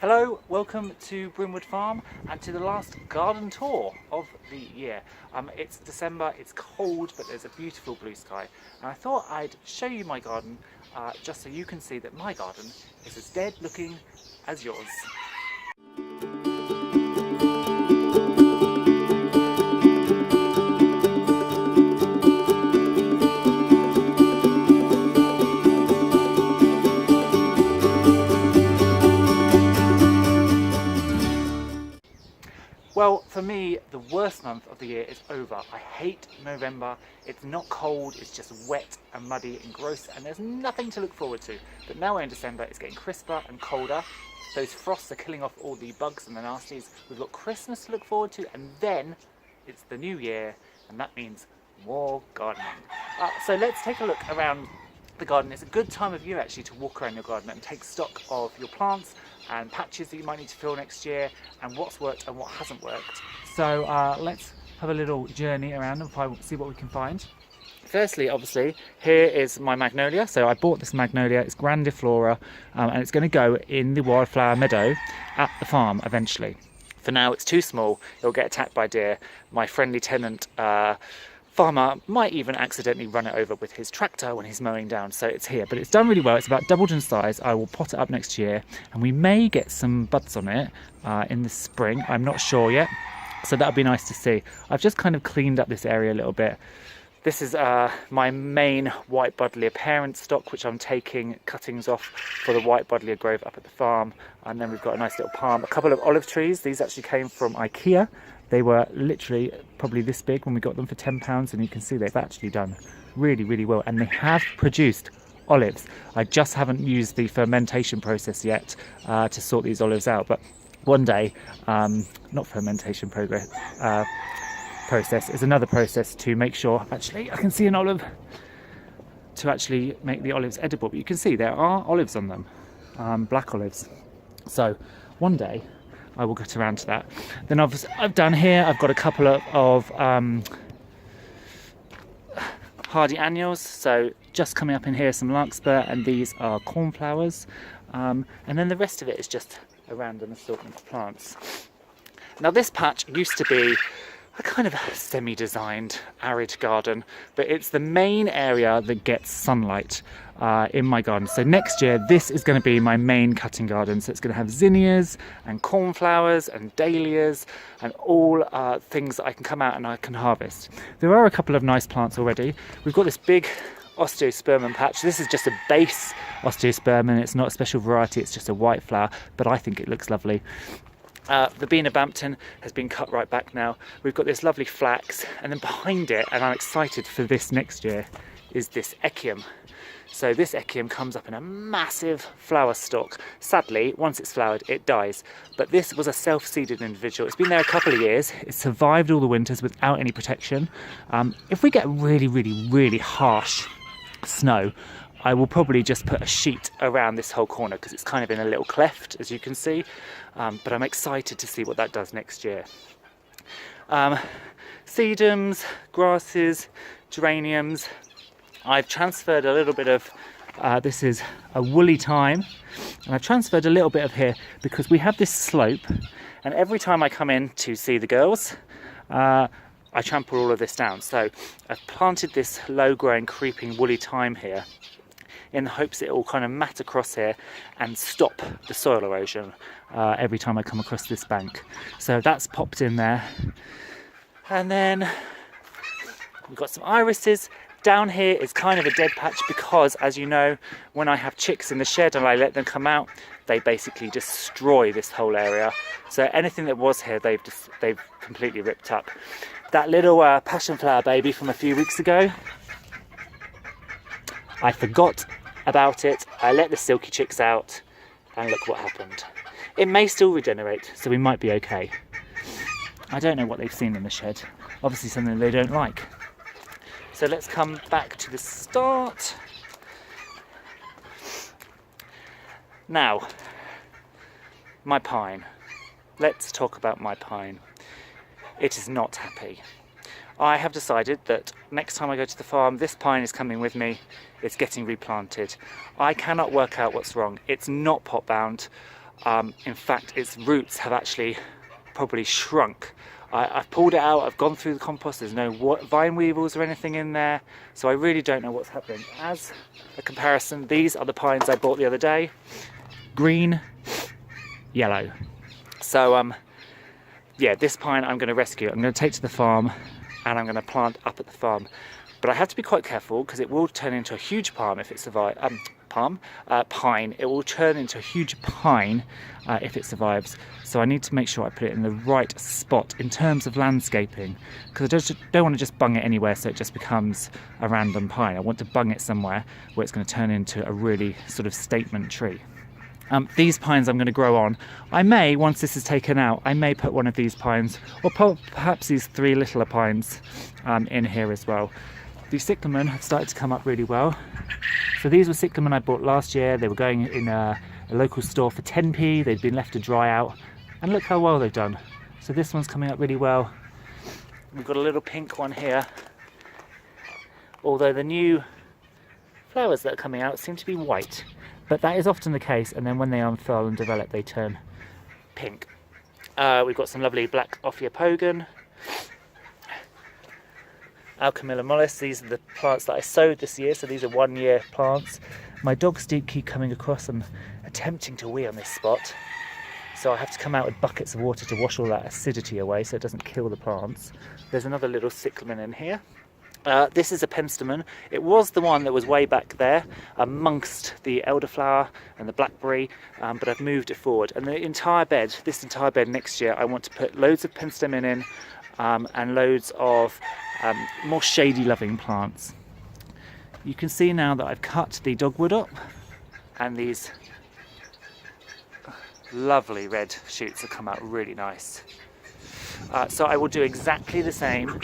Hello, welcome to Brimwood Farm and to the last garden tour of the year. It's December, it's cold, but there's a beautiful blue sky. And I thought I'd show you my garden just so you can see that my garden is as dead looking as yours. Well, for me, the worst month of the year is over. I hate November. It's not cold, it's just wet and muddy and gross, and there's nothing to look forward to. But now we're in December, it's getting crisper and colder. Those frosts are killing off all the bugs and the nasties. We've got Christmas to look forward to, and then it's the new year, and that means more gardening. So let's take a look around the garden. It's a good time of year actually to walk around your garden and take stock of your plants and patches that you might need to fill next year and what's worked and what hasn't worked. So let's have a little journey around and see what we can find. Firstly, obviously, here is my Magnolia. So I bought this Magnolia, it's grandiflora, and it's going to go in the wildflower meadow at the farm eventually. For now it's too small, it'll get attacked by deer. My friendly tenant farmer might even accidentally run it over with his tractor when he's mowing down, so it's here. But it's done really well, it's about doubled in size. I will pot it up next year and we may get some buds on it in the spring, I'm not sure yet, so that'll be nice to see. I've just kind of cleaned up this area a little bit. This is my main white buddleia parent stock, which I'm taking cuttings off for the white buddleia grove up at the farm. And then we've got a nice little palm, a couple of olive trees. These actually came from IKEA. They were literally probably this big when we got them for £10, and you can see they've actually done really well, and they have produced olives. I just haven't used the fermentation process yet to sort these olives out, but one day, not fermentation process is another process to make sure, actually I can see an olive, to actually make the olives edible, but you can see there are olives on them, black olives. So one day I will get around to that. Then I've done here, I've got a couple of hardy annuals, so just coming up in here some larkspur, and these are cornflowers, and then the rest of it is just a random assortment of plants. Now this patch used to be a kind of semi-designed arid garden, but it's the main area that gets sunlight in my garden. So next year this is going to be my main cutting garden, so it's going to have zinnias and cornflowers and dahlias and all things that I can come out and I can harvest. There are a couple of nice plants already. We've got this big osteospermum patch. This is just a base osteospermum, it's not a special variety, it's just a white flower, but I think it looks lovely. The Bean of Bampton has been cut right back now. We've got this lovely flax, and then behind it, and I'm excited for this next year, is this echium. So this echium comes up in a massive flower stalk. Sadly, once it's flowered, it dies. But this was a self-seeded individual. It's been there a couple of years. It's survived all the winters without any protection. If we get really harsh snow, I will probably just put a sheet around this whole corner because it's kind of in a little cleft, as you can see. But I'm excited to see what that does next year. Sedums, grasses, geraniums. I've transferred a little bit of, this is a woolly thyme, and I've transferred a little bit of here because we have this slope, and every time I come in to see the girls, I trample all of this down. So I've planted this low-growing creeping woolly thyme here in the hopes it will kind of mat across here and stop the soil erosion every time I come across this bank. So that's popped in there. And then we've got some irises. Down here is kind of a dead patch because, as you know, when I have chicks in the shed and I let them come out, they basically destroy this whole area. So anything that was here, they've completely ripped up. That little passion flower baby from a few weeks ago, I forgot about it. I let the silky chicks out, and look what happened. It may still regenerate, so we might be okay. I don't know what they've seen in the shed. Obviously something they don't like. So let's come back to the start. Now, my pine. Let's talk about my pine. It is not happy. I have decided that next time I go to the farm, this pine is coming with me. It's getting replanted. I cannot work out what's wrong. It's not pot bound. In fact, its roots have actually probably shrunk. I've pulled it out, I've gone through the compost, there's no vine weevils or anything in there, so I really don't know what's happening. As a comparison, these are the pines I bought the other day. Green, yellow. So yeah, this pine I'm going to rescue. I'm going to take to the farm and I'm going to plant up at the farm. But I have to be quite careful because it will turn into a huge palm if it survives. Pine. It will turn into a huge pine if it survives. So I need to make sure I put it in the right spot in terms of landscaping, because I don't want to just bung it anywhere so it just becomes a random pine. I want to bung it somewhere where it's going to turn into a really sort of statement tree. These pines I'm going to grow on. I may, once this is taken out, I may put one of these pines, or perhaps these 3 littler pines in here as well. The cyclamen have started to come up really well. So these were cyclamen I bought last year. They were going in a local store for 10p. They'd been left to dry out, and look how well they've done. So this one's coming up really well. We've got a little pink one here, although the new flowers that are coming out seem to be white, but that is often the case, and then when they unfurl and develop they turn pink. We've got some lovely black Ophiopogon, Alchemilla mollis. These are the plants that I sowed this year, so these are 1-year plants. My dogs do keep coming across and attempting to wee on this spot, so I have to come out with buckets of water to wash all that acidity away so it doesn't kill the plants. There's another little cyclamen in here. This is a Penstemon. It was the one that was way back there amongst the elderflower and the blackberry, but I've moved it forward. And the entire bed, this entire bed next year, I want to put loads of Penstemon in and loads of more shady loving plants. You can see now that I've cut the dogwood up, and these lovely red shoots have come out really nice. So I will do exactly the same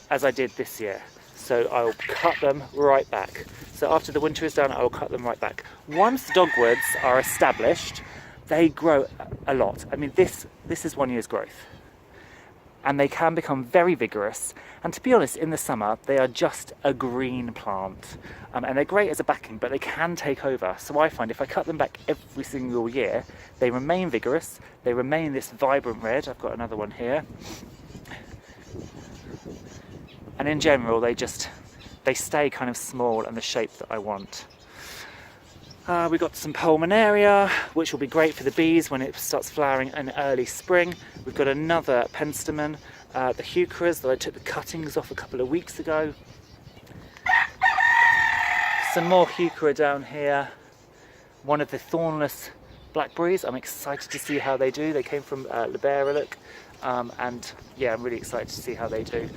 as I did this year. So I will cut them right back. So after the winter is done, I will cut them right back. Once dogwoods are established, they grow a lot. I mean, this is 1 year's growth. And they can become very vigorous. And to be honest, in the summer, they are just a green plant. And they're great as a backing, but they can take over. So I find if I cut them back every single year, they remain vigorous. They remain this vibrant red. I've got another one here. And in general, they stay kind of small and the shape that I want. We've got some Pulmonaria, which will be great for the bees when it starts flowering in early spring. We've got another Penstemon, the Heucheras that I took the cuttings off a couple of weeks ago. Some more Heuchera down here. One of the thornless Blackberries. I'm excited to see how they do. They came from Liberia, and yeah, I'm really excited to see how they do.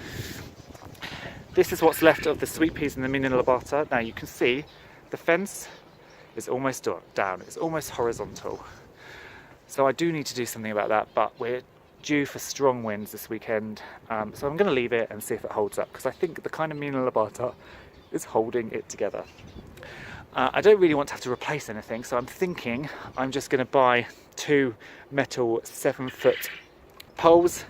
This is what's left of the sweet peas and the Mini lobata. Now you can see the fence is almost down, it's almost horizontal. So I do need to do something about that, but we're due for strong winds this weekend. So I'm going to leave it and see if it holds up, because I think the kind of Mini lobata is holding it together. I don't really want to have to replace anything, so I'm thinking I'm just going to buy 2 metal 7-foot poles,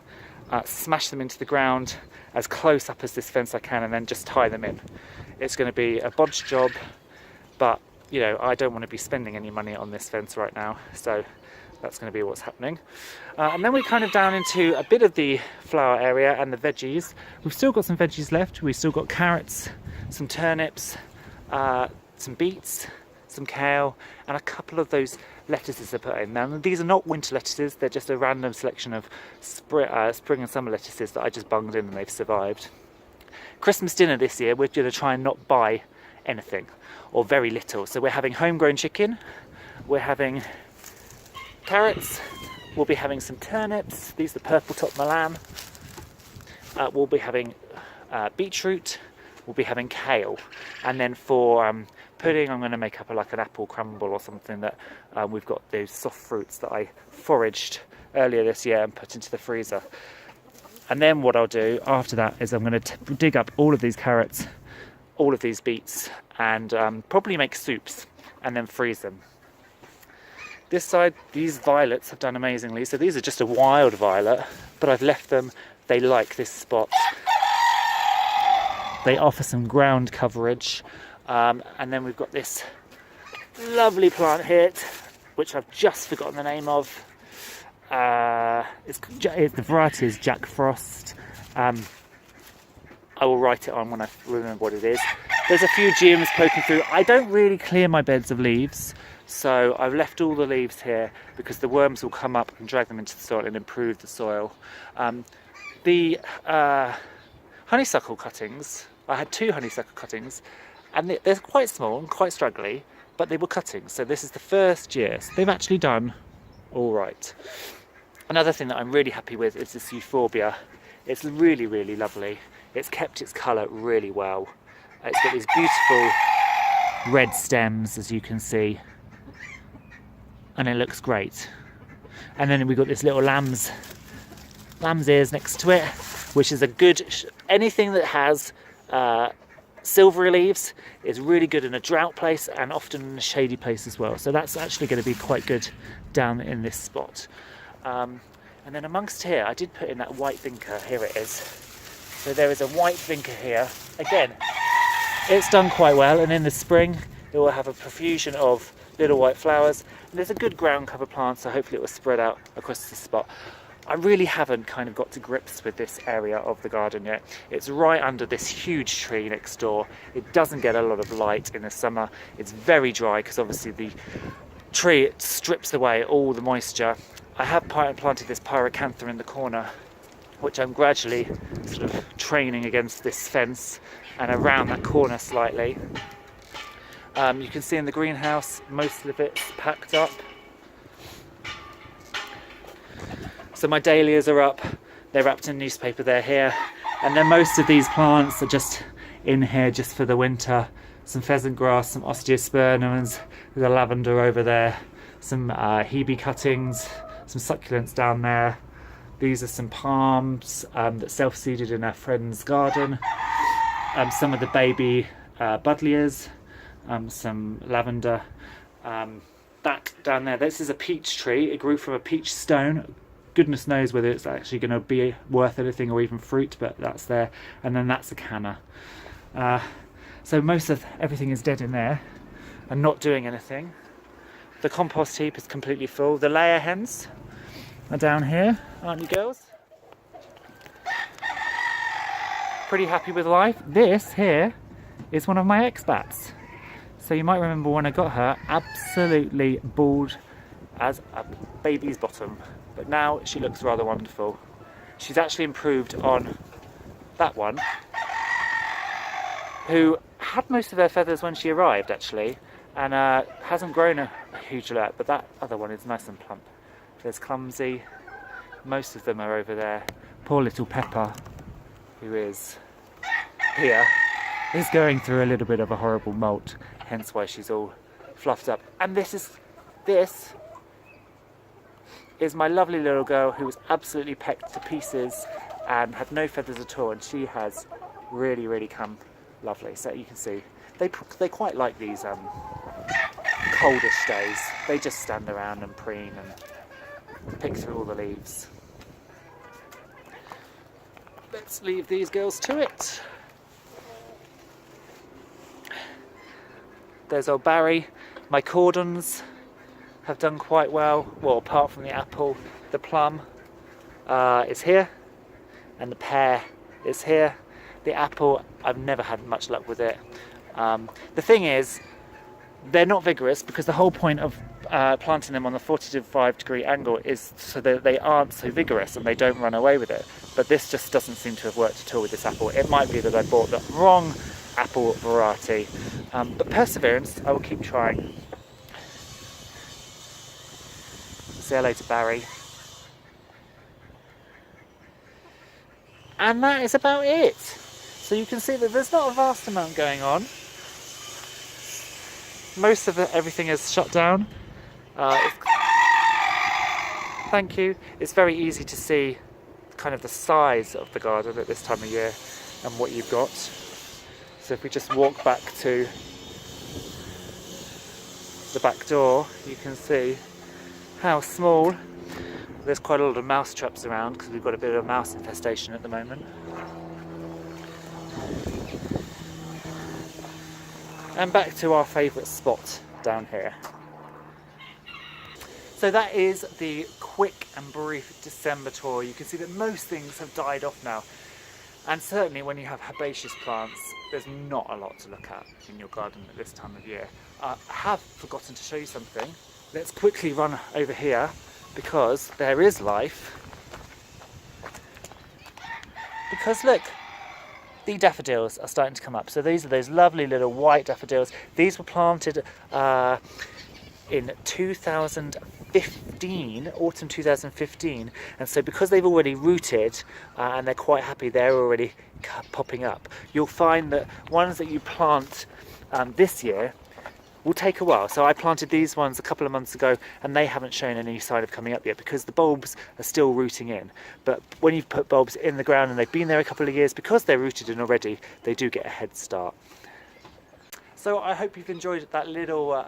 smash them into the ground as close up as this fence I can, and then just tie them in. It's going to be a bodge job, but you know, I don't want to be spending any money on this fence right now, so that's going to be what's happening. And then we're kind of down into a bit of the flower area and the veggies. We've still got some veggies left. We've still got carrots, some turnips, some beets, some kale, and a couple of those lettuces I put in. Now these are not winter lettuces, they're just a random selection of spring and summer lettuces that I just bunged in and they've survived. Christmas dinner this year, we're going to try and not buy anything, or very little. So we're having homegrown chicken, we're having carrots, we'll be having some turnips, these are the purple top Milan, we'll be having beetroot, we'll be having kale, and then for pudding I'm going to make up like an apple crumble or something that we've got those soft fruits that I foraged earlier this year and put into the freezer. And then what I'll do after that is I'm going to dig up all of these carrots, all of these beets, and probably make soups and then freeze them. This side, these violets have done amazingly. So these are just a wild violet, but I've left them. They like this spot. They offer some ground coverage. And then we've got this lovely plant here. which I've just forgotten the name of. The variety is Jack Frost. I will write it on when I remember what it is. There's a few geums poking through. I don't really clear my beds of leaves, so I've left all the leaves here because the worms will come up and drag them into the soil and improve the soil. The honeysuckle cuttings, I had 2 honeysuckle cuttings, and they're quite small and quite struggly, but they were cuttings, so this is the first year. So they've actually done all right. Another thing that I'm really happy with is this euphorbia. It's really, really lovely. It's kept its colour really well. It's got these beautiful red stems, as you can see, and it looks great. And then we've got this little lamb's ears next to it, which is a good, anything that has silvery leaves is really good in a drought place and often in a shady place as well. So that's actually going to be quite good down in this spot. And then amongst here, I did put in that white vinca. Here it is. So there is a white vinca here. Again, it's done quite well, and in the spring it will have a profusion of little white flowers. And there's a good ground cover plant, so hopefully it will spread out across the spot. I really haven't kind of got to grips with this area of the garden yet. It's right under this huge tree next door. It doesn't get a lot of light in the summer. It's very dry because obviously the tree strips away all the moisture. I have planted this pyracantha in the corner, which I'm gradually sort of training against this fence and around that corner slightly. You can see in the greenhouse most of it's packed up. So my dahlias are up, they're wrapped in newspaper, they're here, and then most of these plants are just in here just for the winter. Some pheasant grass, some osteospermums, there's a lavender over there, some hebe cuttings, some succulents down there. These are some palms that self-seeded in our friend's garden. Some of the baby buddleias, some lavender. That down there, this is a peach tree. It grew from a peach stone. Goodness knows whether it's actually going to be worth anything or even fruit, but that's there. And then that's a canna. So most of everything is dead in there and not doing anything. The compost heap is completely full. The layer hens are down here, aren't you girls? Pretty happy with life. This here is one of my expats. So you might remember when I got her, absolutely bald as a baby's bottom. But now she looks rather wonderful. She's actually improved on that one, who had most of her feathers when she arrived actually, and hasn't grown a huge lot, but that other one is nice and plump. There's Clumsy, most of them are over there. Poor little Pepper, who is here, is going through a little bit of a horrible molt, hence why she's all fluffed up. And this is my lovely little girl who was absolutely pecked to pieces and had no feathers at all, and she has really, really come lovely. So you can see they quite like these coldish days. They just stand around and preen and pick through all the leaves. Let's leave these girls to it. There's old Barry. My cordons have done quite well. Well, apart from the apple, the plum is here, and the pear is here. The apple, I've never had much luck with it. The thing is, they're not vigorous because the whole point of planting them on the 45-degree angle is so that they aren't so vigorous and they don't run away with it. But this just doesn't seem to have worked at all with this apple. It might be that I bought the wrong apple variety, but perseverance, I will keep trying. Say hello to Barry. And that is about it. So you can see that there's not a vast amount going on. Most of everything is shut down. Thank you. It's very easy to see kind of the size of the garden at this time of year and what you've got. So if we just walk back to the back door, you can see how small. There's quite a lot of mouse traps around because we've got a bit of a mouse infestation at the moment. And back to our favourite spot down here. So that is the quick and brief December tour. You can see that most things have died off now. And certainly when you have herbaceous plants, there's not a lot to look at in your garden at this time of year. I have forgotten to show you something. Let's quickly run over here because there is life. Because look, the daffodils are starting to come up. So these are those lovely little white daffodils. These were planted in 2015, autumn 2015, and so because they've already rooted and they're quite happy, they're already popping up. You'll find that ones that you plant this year will take a while. So I planted these ones a couple of months ago and they haven't shown any sign of coming up yet because the bulbs are still rooting in. But when you've put bulbs in the ground and they've been there a couple of years, because they're rooted in already, they do get a head start. So I hope you've enjoyed that little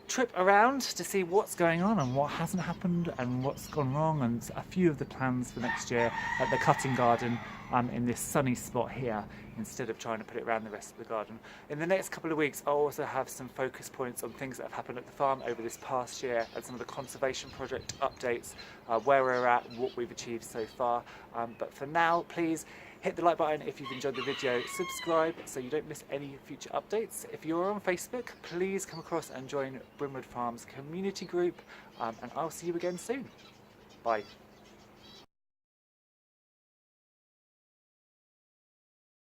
trip around to see what's going on and what hasn't happened and what's gone wrong, and a few of the plans for next year at the cutting garden in this sunny spot here, instead of trying to put it around the rest of the garden. In the next couple of weeks I'll also have some focus points on things that have happened at the farm over this past year and some of the conservation project updates, where we're at, what we've achieved so far. But for now, please hit the like button if you've enjoyed the video, subscribe so you don't miss any future updates. If you're on Facebook, please come across and join Brimwood Farm's community group, and I'll see you again soon. Bye.